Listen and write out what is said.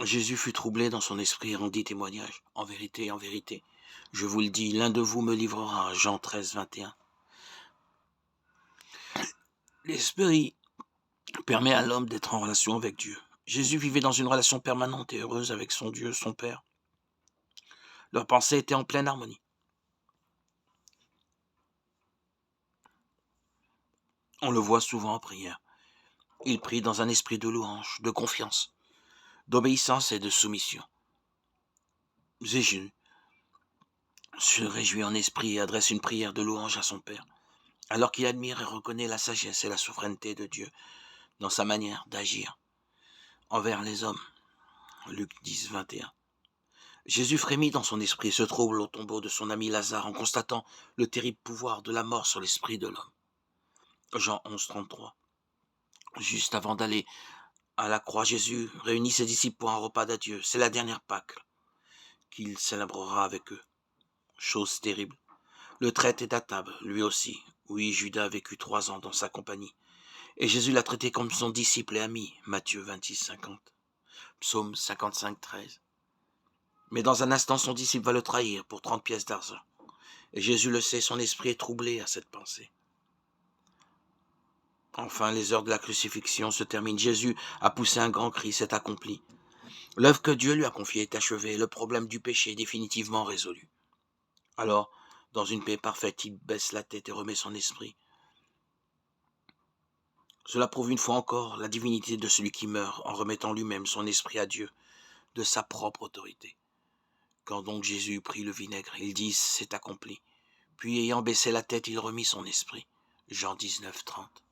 Jésus fut troublé dans son esprit et rendit témoignage. En vérité, je vous le dis, l'un de vous me livrera. Jean 13, 21. L'esprit permet à l'homme d'être en relation avec Dieu. Jésus vivait dans une relation permanente et heureuse avec son Dieu, son Père. Leurs pensées étaient en pleine harmonie. On le voit souvent en prière. Il prie dans un esprit de louange, de confiance, d'obéissance et de soumission. Jésus se réjouit en esprit et adresse une prière de louange à son Père, alors qu'il admire et reconnaît la sagesse et la souveraineté de Dieu dans sa manière d'agir envers les hommes. Luc 10, 21. Jésus frémit dans son esprit et se trouble au tombeau de son ami Lazare en constatant le terrible pouvoir de la mort sur l'esprit de l'homme. Jean 11, 33. Juste avant d'aller à la croix, Jésus réunit ses disciples pour un repas d'adieu. C'est la dernière Pâque qu'il célébrera avec eux. Chose terrible. Le traite est à table, lui aussi. Oui, Judas a vécu 3 ans dans sa compagnie. Et Jésus l'a traité comme son disciple et ami. Matthieu 26, 50. Psaume 55, 13. Mais dans un instant, son disciple va le trahir pour 30 pièces d'argent. Et Jésus le sait, son esprit est troublé à cette pensée. Enfin, les heures de la crucifixion se terminent. Jésus a poussé un grand cri, c'est accompli. L'œuvre que Dieu lui a confiée est achevée, le problème du péché est définitivement résolu. Alors, dans une paix parfaite, il baisse la tête et remet son esprit. Cela prouve une fois encore la divinité de celui qui meurt en remettant lui-même son esprit à Dieu, de sa propre autorité. Quand donc Jésus prit le vinaigre, il dit « c'est accompli ». Puis ayant baissé la tête, il remit son esprit. Jean 19, 30.